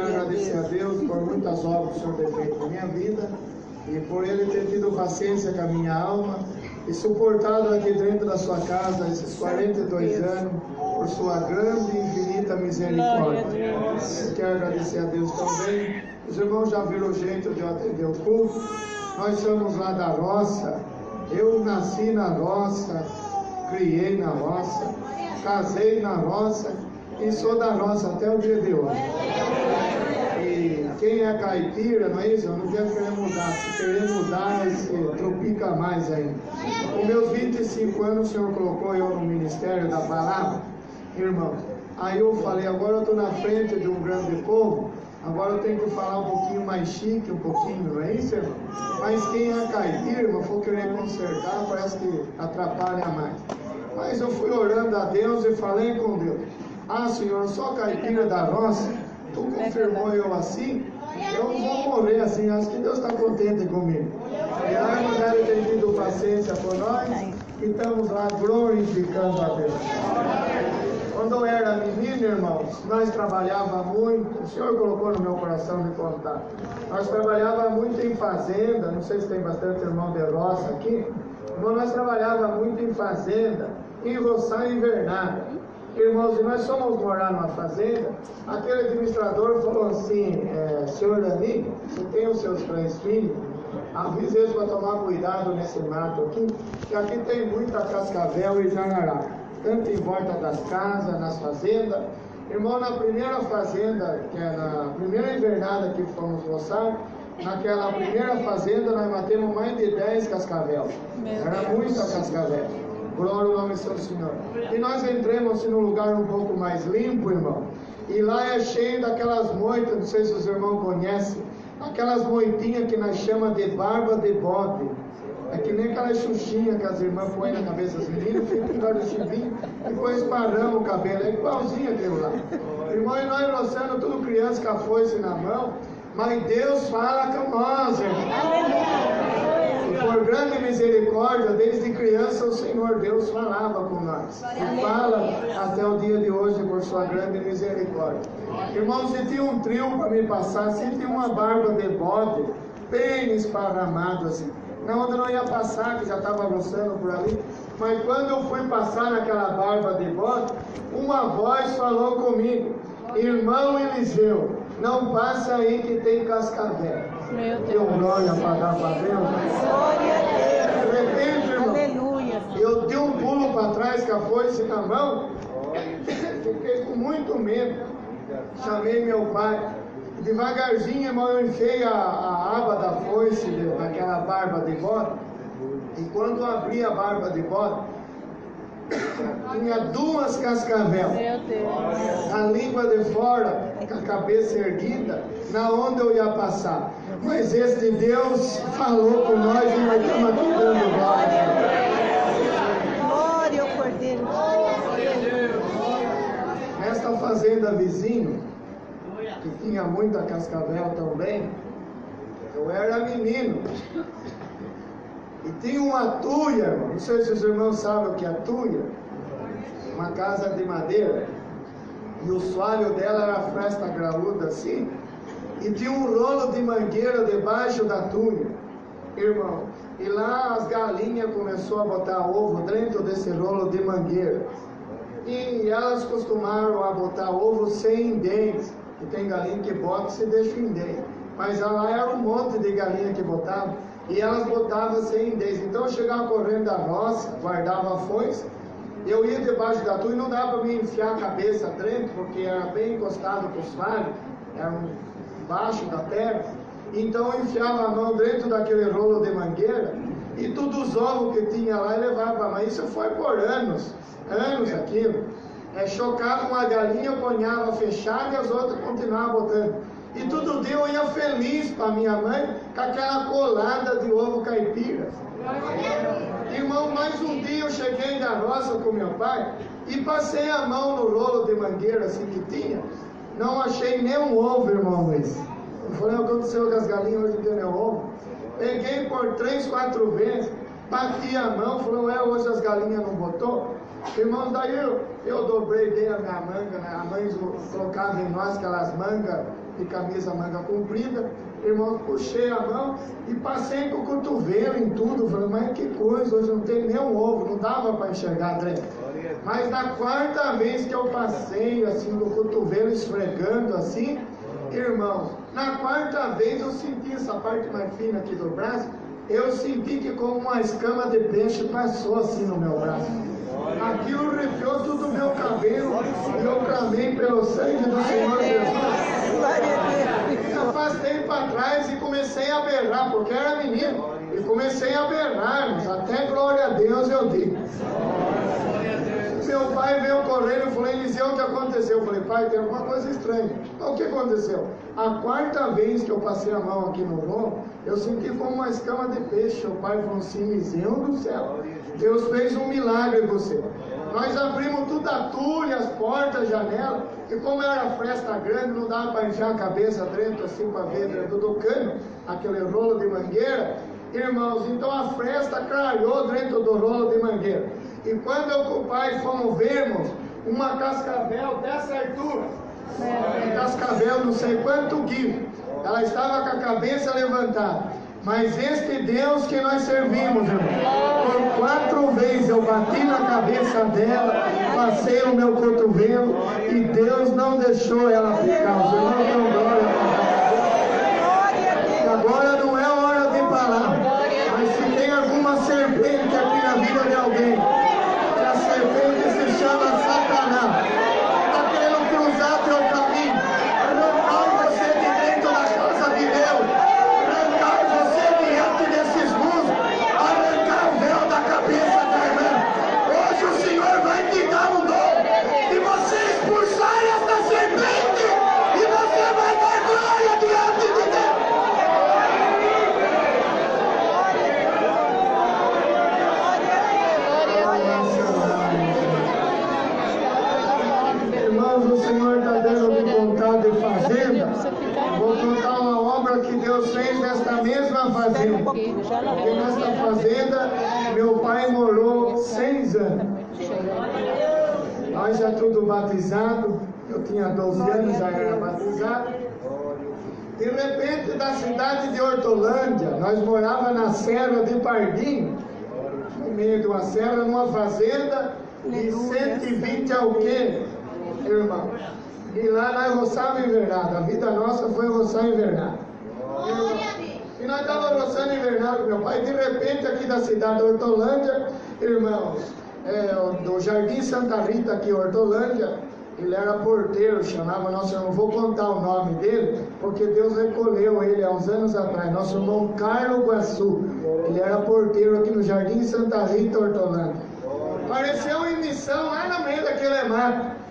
quero agradecer a Deus por muitas obras que o Senhor tem feito na minha vida e por Ele ter tido paciência com a minha alma e suportado aqui dentro da sua casa esses 42 anos por sua grande e infinita misericórdia. Eu quero agradecer a Deus também. Os irmãos já viram o jeito de eu atender o culto. Nós somos lá da roça. Eu nasci na roça, criei na roça, casei na roça e sou da roça até o dia de hoje. E quem é caipira, não é isso? Eu não quero querer mudar. Se querer mudar, se tropica mais ainda. Com meus 25 anos, o Senhor colocou eu no ministério da palavra, irmão. Aí eu falei, agora eu estou na frente de um grande povo, agora eu tenho que falar um pouquinho mais chique, um pouquinho, não é isso, irmão? Mas quem é caipira, irmão, for querer consertar, parece que atrapalha mais. Mas eu fui orando a Deus e falei com Deus. Ah, Senhor, eu sou caipira da roça, Tu confirmou eu assim, eu não vou morrer assim, acho que Deus está contente comigo. E a irmã deve ter tido paciência por nós, e estamos lá glorificando a Deus. Quando eu era menino, irmãos, nós trabalhávamos muito, o Senhor colocou no meu coração de contar. Nós trabalhávamos muito em fazenda, não sei se tem bastante irmão de roça aqui, mas nós trabalhávamos muito em fazenda, em roçar invernada. Irmãos, e nós fomos morar numa fazenda, aquele administrador falou assim, senhor Dani, você tem os seus 3 filhos, avisa eles para tomar cuidado nesse mato aqui, que aqui tem muita cascavel e jararaca, tanto em volta das casas, nas fazendas. Irmão, na primeira fazenda, que é na primeira invernada que fomos roçar, naquela primeira fazenda nós matemos mais de 10 cascavel, era muita cascavel. Glória ao nome do Senhor. E nós entramos num lugar um pouco mais limpo, irmão. E lá é cheio daquelas moitas, não sei se os irmãos conhecem, aquelas moitinhas que nós chamamos de barba de bode. É que nem aquela xuxinha que as irmãs põem na cabeça dos meninos, fica em do chivinho, e depois paramos o cabelo. É igualzinho aquilo lá. Irmão, e nós roçando tudo criança com a foice na mão, mas Deus fala com nós, irmão. Por grande misericórdia, desde criança o Senhor Deus falava com nós. E fala até o dia de hoje por sua grande misericórdia. Irmãos, se tinha um trio para me passar, se tinha uma barba de bode, bem esparramado assim. Na onde eu não ia passar, que já estava roçando por ali. Mas quando eu fui passar naquela barba de bode, uma voz falou comigo. Irmão Eliseu, não passa aí que tem cascavel. Meu Deus. Deu glória para dar para Deus. Glória a Deus. De repente, irmão, Aleluia. eu dei um pulo para trás com a foice na mão. Fiquei com muito medo. Chamei meu pai. Devagarzinho, irmão, eu enfiei a aba da foice naquela barba de bode. E quando eu abri a barba de bode, tinha 2 cascavel. Meu Deus. A língua de fora, com a cabeça erguida, na onde eu ia passar. Mas este Deus falou com nós e nós estamos aqui dando glória. Glória ao Cordeiro. Nesta fazenda vizinho, que tinha muita cascavel também, eu era menino. E tinha uma tuia, irmão. Não sei se os irmãos sabem o que é tuia. Uma casa de madeira. E o soalho dela era fresta graúda assim. E tinha um rolo de mangueira debaixo da tuia, irmão. E lá as galinhas começaram a botar ovo dentro desse rolo de mangueira. E elas costumaram a botar ovo sem dentes. E tem galinha que bota e se deixa em dente. Mas lá era um monte de galinha que botava. E elas botavam sem dentes. Então eu chegava correndo da roça, guardava a foice. Eu ia debaixo da tuia e não dava para me enfiar a cabeça dentro, porque era bem encostado com os vales. Era embaixo da terra. Então eu enfiava a mão dentro daquele rolo de mangueira. E todos os ovos que tinha lá eu levava. Mas isso foi por anos. Anos aquilo. Chocava uma galinha, ponhava fechada e as outras continuavam botando. E todo dia eu ia feliz para minha mãe com aquela colada de ovo caipira. Irmão, mais um dia eu cheguei da roça com meu pai e passei a mão no rolo de mangueira assim que tinha. Não achei nem um ovo, irmão Luiz. Eu falei, o que aconteceu com as galinhas hoje não tem nem ovo? Peguei por 3, 4 vezes, bati a mão, falei, hoje as galinhas não botou? Irmão, daí eu dobrei bem a minha manga, né? A mãe colocava em nós aquelas mangas de camisa manga comprida. Irmãos, puxei a mão e passei com o cotovelo em tudo. Falei, mas que coisa, hoje não tem nem um ovo, não dava para enxergar, André. Mas na quarta vez que eu passei, assim, com o cotovelo esfregando, assim, irmãos, na quarta vez eu senti essa parte mais fina aqui do braço, eu senti que como uma escama de peixe passou assim no meu braço. Aquilo arrepiou todo o meu cabelo e eu clamei pelo sangue do Senhor Jesus. Eu afastei para trás e comecei a berrar, porque era menino, e comecei a berrar, até glória a Deus eu digo. Meu pai veio correndo e falou, Eliseu, o que aconteceu? Eu falei, pai, tem alguma coisa estranha. O que aconteceu? A quarta vez que eu passei a mão aqui no lombo, eu senti como uma escama de peixe. O pai falou assim, Eliseu do céu, Deus fez um milagre em você. Nós abrimos tudo a tulha, as portas, janela, e como era fresta grande, não dava para enfiar a cabeça dentro assim para ver dentro do cano, aquele rolo de mangueira. Irmãos, então a fresta clareou dentro do rolo de mangueira. E quando eu com o pai fomos vermos uma cascavel dessa altura, cascavel não sei quanto guio, ela estava com a cabeça levantada. Mas este Deus que nós servimos, irmão, por 4 vezes eu bati na cabeça dela, passei o meu cotovelo e Deus não deixou ela ficar. Os irmãos dão glória a Deus. E agora não é hora de falar, mas se tem alguma serpente aqui na vida de alguém, que a serpente se chama Satanás, está querendo cruzar teu caminho, arrancar você de dentro da casa de Deus, arrancar você diante desses musgos, arrancar o véu da cabeça da irmã. Hoje o Senhor vai te dar um dom de você expulsar essa serpente e você vai dar glória diante de Deus. Irmãos, o Senhor está dando de contar de fazenda. Vou contar uma obra que Deus fez nesta mesma fazenda. Porque nesta fazenda meu pai morou 6 anos. Nós já tudo batizado. Eu tinha 12 anos, já era batizado. De repente, da cidade de Hortolândia, nós morávamos na Serra de Pardinho, no meio de uma serra, numa fazenda de 120 alqueires, irmão. E lá nós roçávamos invernada. A vida nossa foi roçar invernada. E nós estávamos roçando invernada com meu pai. De repente, aqui da cidade de Hortolândia, irmãos, do Jardim Santa Rita, aqui em Hortolândia, ele era porteiro, chamava nosso irmão, vou contar o nome dele, porque Deus recolheu ele há uns anos atrás, nosso irmão Carlos Guaçu. Ele era porteiro aqui no Jardim Santa Rita, Hortolândia. Apareceu em missão lá no meio daquele mato.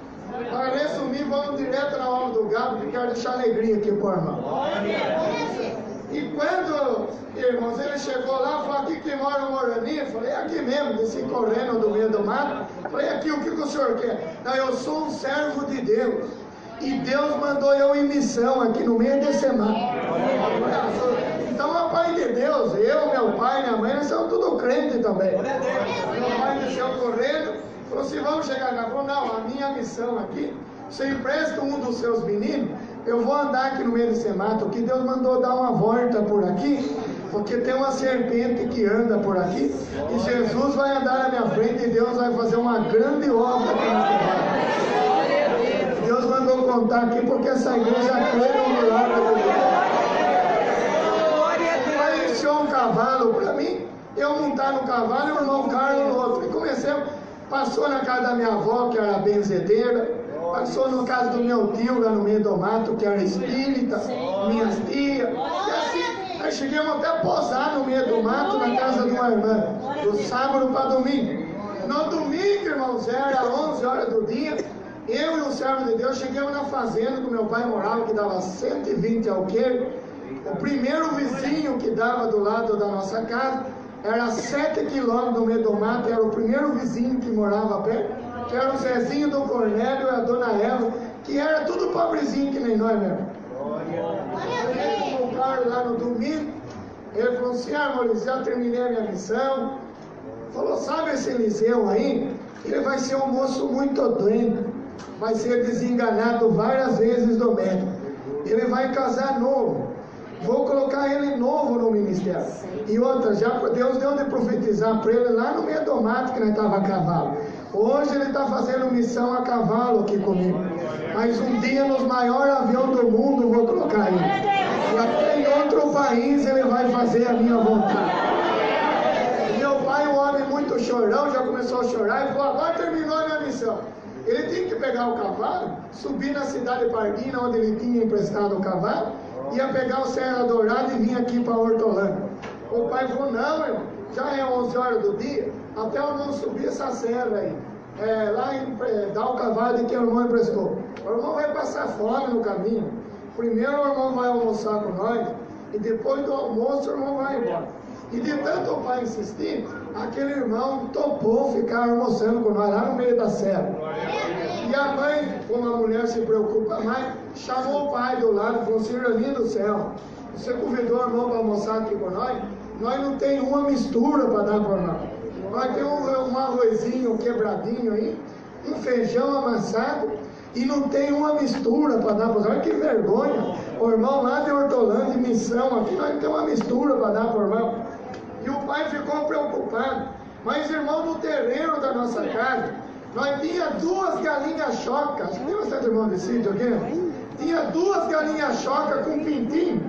Para resumir, vamos direto na alma do gado, porque quero deixar alegria aqui pro irmão. E quando, irmãos, ele chegou lá, falou, aqui que mora o Moraninho, falei, aqui mesmo, desci correndo do meio do mato, falei, aqui, o que o senhor quer? Não, eu sou um servo de Deus, e Deus mandou eu em missão aqui no meio desse mato. Então é o pai de Deus, eu, meu pai, minha mãe, nós somos tudo crente também. Meu pai desceu correndo, falou assim, vamos chegar na rua? Não, a minha missão aqui, você empresta um dos seus meninos, eu vou andar aqui no meio desse mato, que Deus mandou dar uma volta por aqui, porque tem uma serpente que anda por aqui, e Jesus vai andar na minha frente, e Deus vai fazer uma grande obra aqui na cidade. Deus mandou contar aqui, porque essa igreja crê no milagre de Deus. Aí encheu um cavalo para mim, eu montar no cavalo e o irmão Carlos no outro, e comecei, passou na casa da minha avó, que era benzedeira, passou no caso do meu tio lá no meio do mato, que era espírita, minhas tias, e assim, nós chegamos até a posar no meio do mato, na casa de uma irmã, do sábado para domingo. No domingo, irmãos, era 11 horas do dia, eu e o servo de Deus chegamos na fazenda que meu pai morava, que dava 120 alqueires. O primeiro vizinho que dava do lado da nossa casa, era 7 quilômetros no meio do mato, era o primeiro vizinho que morava perto, que era o Zezinho do Cornélio e a Dona Eva, que era tudo pobrezinho que nem nós mesmo. O Carlos lá no domingo, ele falou assim, Eliseu, já terminei a minha missão. Falou, sabe esse Eliseu aí? Ele vai ser um moço muito doente, vai ser desenganado várias vezes do médico. Ele ele vai casar novo. Vou colocar ele novo no ministério. E outra, já Deus deu de profetizar para ele lá no meio do mato que nós estava a cavalo. Hoje ele está fazendo missão a cavalo aqui comigo. Mas um dia nos maiores aviões do mundo vou colocar ele. E até em outro país ele vai fazer a minha vontade. Meu pai, um homem muito chorão, já começou a chorar e falou: agora terminou a minha missão. Ele tinha que pegar o cavalo, subir na cidade de Pardina, onde ele tinha emprestado o cavalo, ia pegar o Serra Dourada e vir aqui para Hortolândia. O pai falou: não, irmão, já é 11 horas do dia, até eu não subir essa serra aí, lá dar o cavalo de quem o irmão emprestou. O irmão vai passar fome no caminho. Primeiro o irmão vai almoçar com nós, e depois do almoço o irmão vai embora. E de tanto o pai insistir, aquele irmão topou ficar almoçando com nós lá no meio da serra. E a mãe, como a mulher se preocupa mais, chamou o pai do lado e falou: Senhorinha do céu, você convidou o irmão para almoçar aqui com nós? Nós não tem uma mistura para dar para nós. Nós temos um arrozinho quebradinho aí, um feijão amassado, e não tem uma mistura para dar para nós. Olha que vergonha! O irmão lá de Hortolândia, de missão aqui, nós não temos uma mistura para dar para o irmão. E o pai ficou preocupado. Mas, irmão, no terreno da nossa casa, nós tinha 2 galinhas chocas. Tem bastante irmão de sítio aqui? Tinha 2 galinhas chocas com pintinho.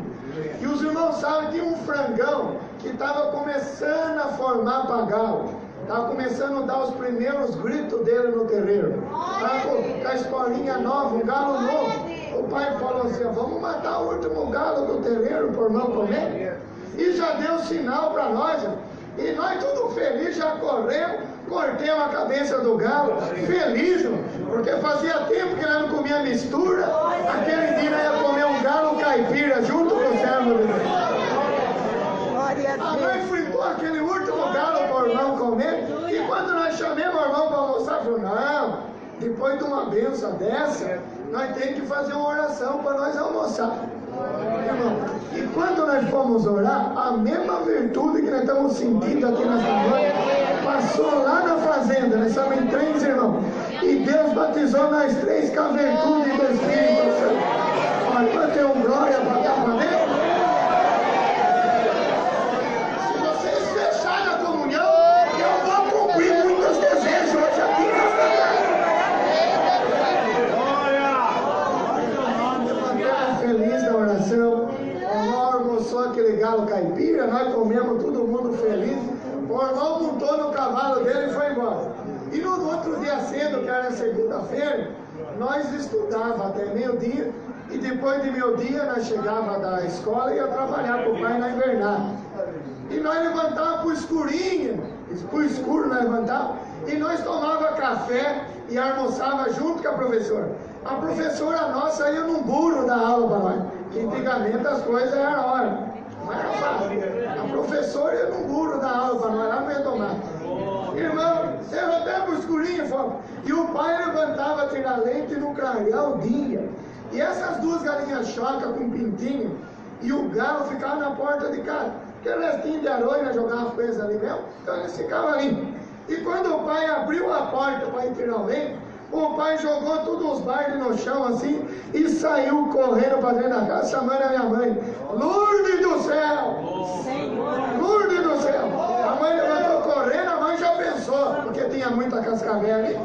E os irmãos sabem, tinha um frangão que estava começando a formar pagalo. Estava começando a dar os primeiros gritos dele no terreiro. Estava com a escolinha nova, um galo novo. O pai falou assim: vamos matar o último galo do terreiro para o irmão comer. E já deu sinal para nós. E nós tudo felizes, já corremos, cortemos a cabeça do galo, feliz, porque fazia tempo que nós não comia mistura. Aquele dia nós ia comer um galo caipira junto com o servo de Deus. A mãe fritou aquele último galo para o irmão comer. E quando nós chamamos o irmão para almoçar, falou: não, depois de uma benção dessa, nós temos que fazer uma oração para nós almoçar. Irmão, e quando nós fomos orar, a mesma virtude que nós estamos sentindo aqui nessa noite passou lá na fazenda. Nós somos em 3 irmãos, e Deus batizou nós 3 com a virtude do Espírito Santo. Olha, eu tenho glória para dar para Deus. Se vocês fecharem a comunhão, eu vou cumprir muitos desejos hoje aqui nessa casa. Feliz da oração, o irmão almoçou aquele galo caipira, nós comemos, todo mundo feliz. O irmão montou no cavalo dele e foi embora. E no outro dia cedo, que era segunda-feira, nós estudávamos até meio-dia, e depois de meio-dia nós chegávamos da escola e ia trabalhar com o pai na invernada. E nós levantávamos para o escurinho, para o escuro nós levantávamos, e nós tomávamos café e almoçava junto com a professora. A professora nossa ia num burro da aula para nós, que antigamente as coisas eram hora, não era fácil. A professora ia num burro da aula para nós, lá no meio do mato. Irmão, eu até pro escurinho, fomos. E o pai levantava a tirar leite no clarear o dia. E essas 2 galinhas chocas com pintinho, e o galo ficava na porta de casa. Aquele restinho de aroina jogava com eles ali mesmo, então eles ficavam ali. E quando o pai abriu a porta para ir tirar o leite, o pai jogou todos os baldes no chão assim e saiu correndo para dentro da casa, chamando a minha mãe: Lourdes do céu! Lourdes do céu! A mãe levantou correndo, a mãe já pensou, porque tinha muita cascavel ali: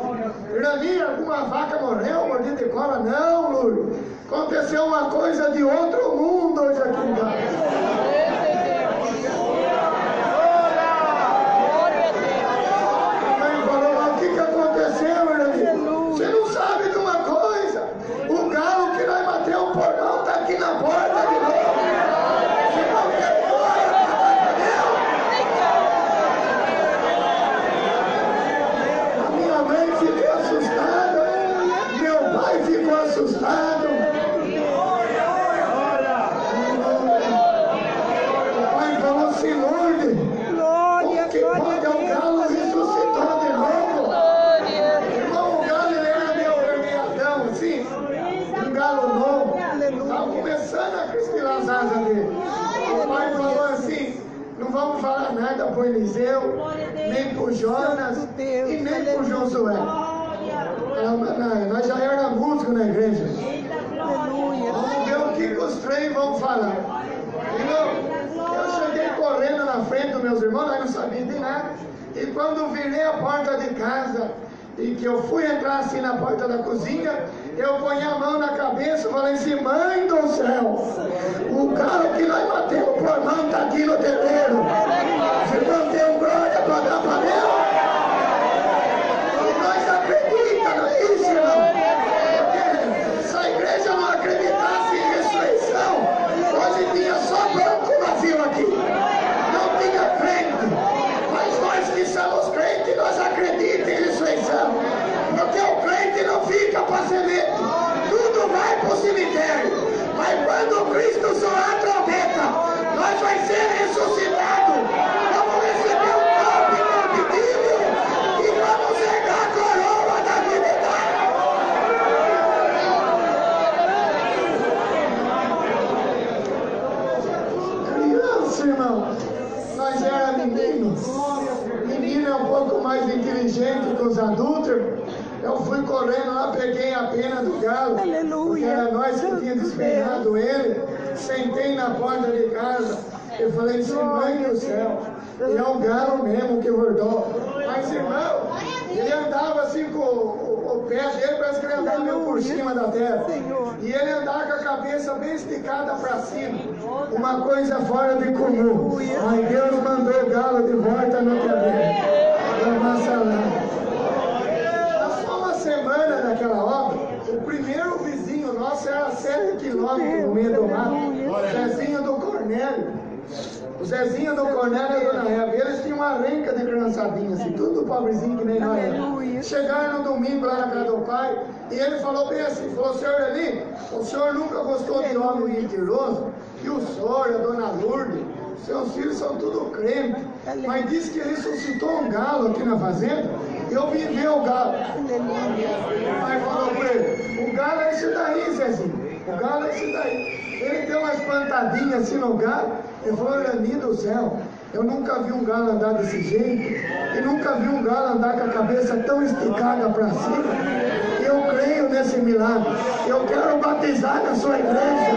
Irani, alguma vaca morreu, mordida de cobra? Não, Lourdes! Aconteceu uma coisa de outro mundo hoje aqui em casa. Você não sabe de uma coisa? O galo que nós matemos o portão está aqui na porta de novo. Se qualquer coisa a minha mãe ficou assustada, meu pai ficou assustado. O pai falou assim: Lourdes, o que pode é o galo ressuscitou de novo. Galo novo, estava começando a crispilar as asas dele. O pai falou assim: não vamos falar nada para o Eliseu, nem para o Jonas e nem para o Josué. Nós já éramos músicos na igreja. Vamos ver o que os três vão falar. Eu cheguei correndo na frente dos meus irmãos, nós não sabíamos de nada. E quando virei a porta de casa e que eu fui entrar assim na porta da cozinha, eu ponho a mão na cabeça e falei assim: mãe do céu, o galo que nós batemos por mão está aqui no terreiro. Se não tem glória para dar para Deus, e nós acreditamos, não é isso, irmão? Porque se a igreja não acreditasse em ressurreição, hoje tinha só banco vazio aqui, não tinha crente. Mas nós que somos crentes, nós acreditamos em ressurreição, porque o crente não fica para semente, tudo vai para o cemitério. Mas quando Cristo soar a trombeta, nós vai ser ressuscitados, vamos receber um corpo incorruptível e vamos regar a coroa da divindade. Criança, irmão, nós éramos meninos. Menino é um pouco mais inteligente que os adultos. Eu fui correndo lá, peguei a pena do galo, porque era nós que tínhamos despenhado ele, sentei na porta de casa e falei assim: mãe do céu, e é o galo mesmo que bordou. Mas irmão, ele andava assim com o pé dele, parece que ele andava meio por cima da terra, e ele andava com a cabeça bem esticada para cima, uma coisa fora de comum. Mas Deus mandou o galo de volta no terreno da nossa lã. Semana daquela obra, o primeiro vizinho nosso era a 7 quilômetros no meio do mato, o Zezinho do Cornélio. O Zezinho do Cornélio e a Dona Eva, eles tinham uma renca de criançadinha, assim, tudo pobrezinho que nem nós éramos. Chegaram no domingo lá na casa do pai, e ele falou bem assim, falou: senhor Eli, o senhor nunca gostou de homem mentiroso, que o senhor, a Dona Lourdes, seus filhos são tudo crentes, mas disse que ressuscitou um galo aqui na fazenda. Eu vim ver o galo. Aí falou para ele: o galo é esse daí, Zezinho. O galo é esse daí. Ele deu uma espantadinha assim no galo. Ele falou: Rani do céu, eu nunca vi um galo andar desse jeito. E nunca vi um galo andar com a cabeça tão esticada para cima. Eu creio nesse milagre. Eu quero batizar na sua igreja.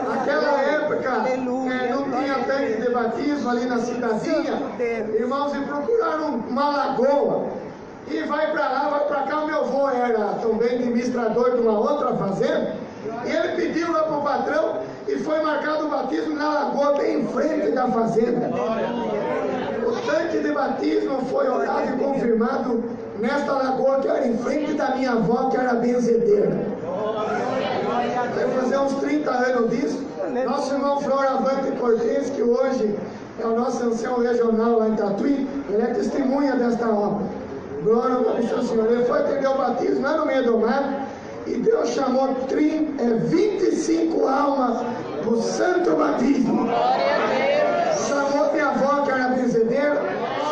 Naquela época, não tinha tanque de batismo ali na cidadezinha. Irmãos, e procuraram uma lagoa. E vai para lá, vai para cá. O meu avô era também administrador de uma outra fazenda. E ele pediu lá para o patrão e foi marcado o batismo na lagoa, bem em frente da fazenda. O tanque de batismo foi orado e confirmado nesta lagoa que era em frente da minha avó, que era benzedeira. Vai fazer uns 30 anos disso. Nosso irmão Floravante Cortez, que hoje é o nosso ancião regional lá em Tatuí, ele é testemunha desta obra. Glória ao Senhor. Ele foi atender o batismo lá no meio do mar, e Deus chamou 25 almas para o santo batismo. Chamou minha avó, que era benzedeira,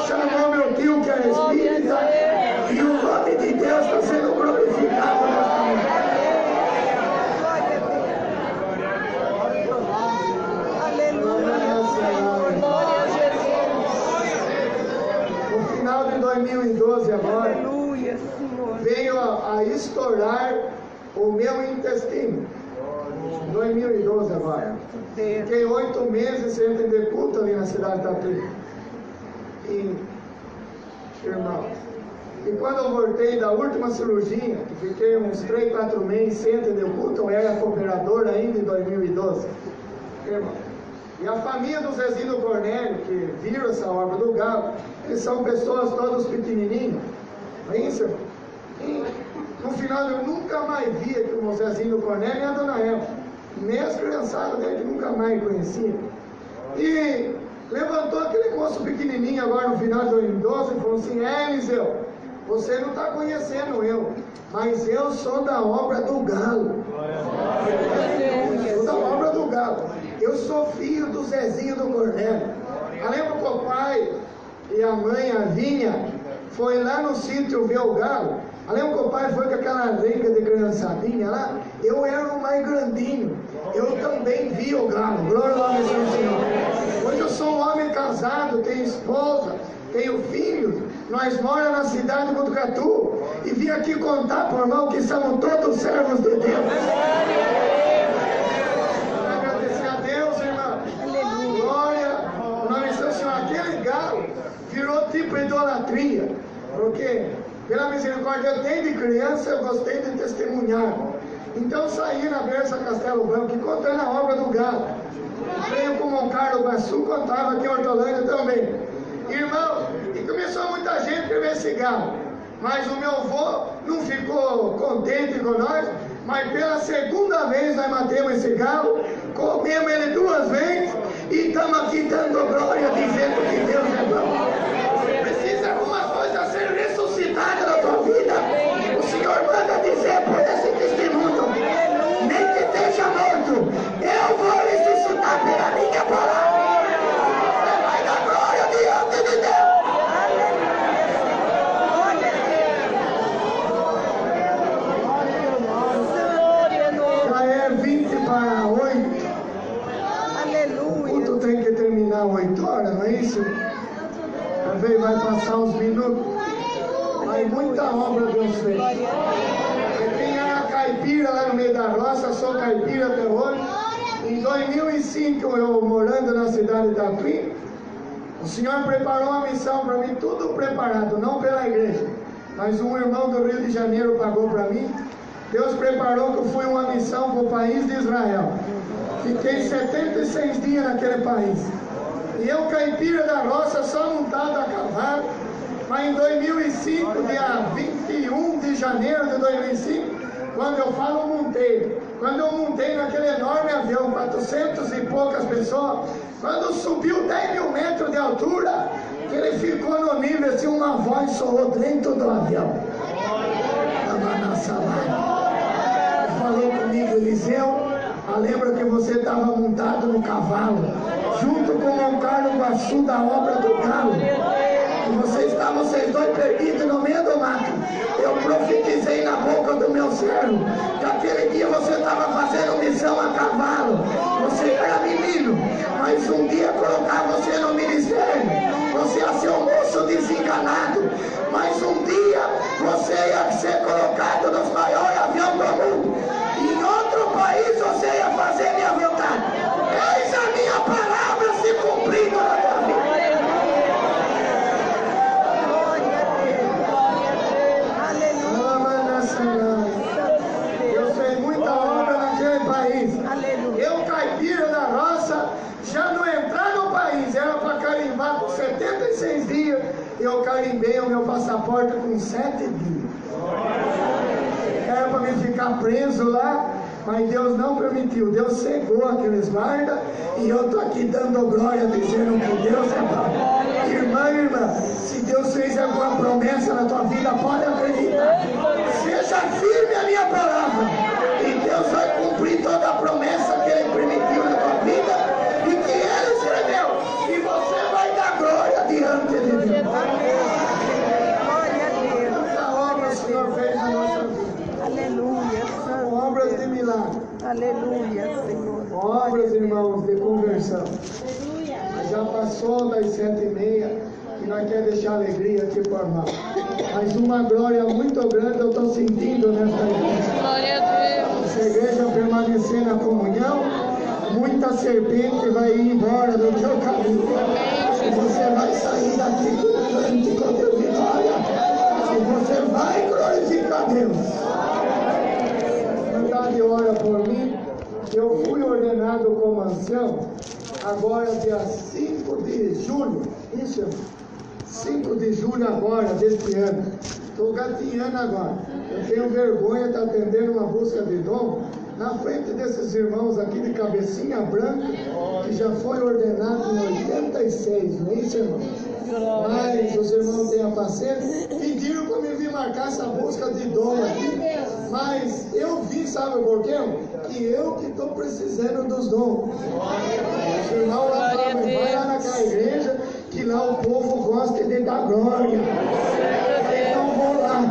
chamou meu tio, que era espírita, e o nome de Deus está sendo glorificado nesta manhã. No final de 2012 agora, veio a estourar o meu intestino. 2012 agora. Fiquei 8 meses sem atender culto ali na cidade de Tatuí. Irmão, e quando eu voltei da última cirurgia, que fiquei uns 3, 4 meses sem atender culto, eu era cooperador ainda em 2012. Irmão, e a família do Zezinho do Cornélio, que viram essa obra do galo, eles são pessoas todos pequenininhos. É isso, irmão? E no final eu nunca mais via que o Zezinho do Cornélio e a Dona Eva, nem as criançadas dele nunca mais conheciam. E levantou aquele moço pequenininho agora no final de 2012 e falou assim: Eliseu, você não está conhecendo eu, mas eu sou da obra do galo. Eu sou da obra do galo. Eu sou filho do Zezinho do Cornélio. Eu lembro que o pai e a mãe, a Vinha, foi lá no sítio ver o galo. Eu lembro que o pai foi com aquela renca de criançadinha lá. Eu era o mais grandinho. Eu também vi o galo. Glória ao nome do Senhor. Hoje eu sou um homem casado, tenho esposa, tenho filhos. Nós moramos na cidade de Botucatu. e vim aqui contar para o irmão que somos todos servos de Deus. Agradecer a Deus, irmão. Glória, o nome do Senhor. Aquele galo virou tipo idolatria, porque pela misericórdia eu tenho de criança, eu gostei de testemunhar. Então saí na Berça Castelo Branco e contando a obra do galo. Veio com o Moncarlo Guaçu, contava aqui em Hortolândia também. Irmão, e começou muita gente a ver esse galo. Mas o meu avô não ficou contente com nós, mas pela segunda vez nós matemos esse galo, comemos ele 2 vezes e estamos aqui dando glória, dizendo que Deus é bom. Precisa alguma coisa ser ressuscitada na tua vida. O Senhor manda dizer por esse testemunho, nem que esteja morto, eu vou ressuscitar pela minha palavra. Você vai dar glória diante de Deus. Já é 20 para 8. Aleluia. O culto tem que terminar 8 horas, não é isso? Talvez vai passar uns minutos. Mas muita obra Deus fez. Quem era caipira lá no meio da roça, sou caipira até hoje. Em 2005, eu morando na cidade de Tatuí, o Senhor preparou uma missão para mim, tudo preparado, não pela igreja, mas um irmão do Rio de Janeiro pagou para mim. Deus preparou que eu fui uma missão para o país de Israel. Fiquei 76 dias naquele país. E eu, caipira da roça, só montado a cavalo. Mas em 2005, dia 21 de janeiro de 2005, quando eu falo montei, quando eu montei naquele enorme avião, 400 e poucas pessoas, quando subiu 10 mil metros de altura, ele ficou no nível assim, uma voz soou dentro do avião. Estava na sala. Falou comigo, Eliseu, lembra que você estava montado no cavalo, junto com o Moncarlo Guaçu da obra do galo. Vocês dois perdidos no meio do mato. Eu profetizei na boca do meu servo que aquele dia você estava fazendo missão a cavalo. Você era menino, mas um dia colocar você no ministério, você ia ser um moço desenganado, mas um dia você ia ser colocado nos maiores aviões do mundo. Em outro país você ia fazer minha vontade. Eis a minha palavra se cumprindo na tua vida. Eu, caipira da roça, já não entrar no país, era para carimbar com 76 dias, eu carimbei o meu passaporte com 7 dias. Era para me ficar preso lá, mas Deus não permitiu. Deus cegou aqueles guardas e eu estou aqui dando glória, dizendo que Deus é bom. Irmã, se Deus fez alguma promessa na tua vida, pode acreditar. Seja firme a minha palavra. E Deus vai cumprir toda a promessa que Ele permitiu na tua vida e que Ele escreveu. E você vai dar glória diante de Deus. Glória a Deus. Essa obra o Senhor fez na nossa vida. Aleluia. Obras de milagre. Aleluia, Senhor. Obras, irmãos, de conversão. Já passou das 7h30 e nós queremos deixar alegria aqui para o irmão. Mas uma glória muito grande eu estou sentindo nesta igreja. Glória a Deus. Se a igreja permanecer na comunhão, muita serpente vai ir embora do teu caminho. E você vai sair daqui com um cântico de vitória. E você vai glorificar Deus. Verdade, ora por mim. Eu fui ordenado como ancião agora dia 5 de julho. Isso, 5 de julho agora, deste ano. Estou gatinhando agora. Eu tenho vergonha de atender uma busca de dom na frente desses irmãos aqui de cabecinha branca, que já foi ordenado em 86, não é isso, irmão? Mas os irmãos têm a paciência, pediram para me vir marcar essa busca de dom aqui, mas eu vi, sabe por quê? Que eu que estou precisando dos dons. Os irmãos lá falavam, vai lá naquela igreja, que lá o povo gosta de dar glória. Então vou lá.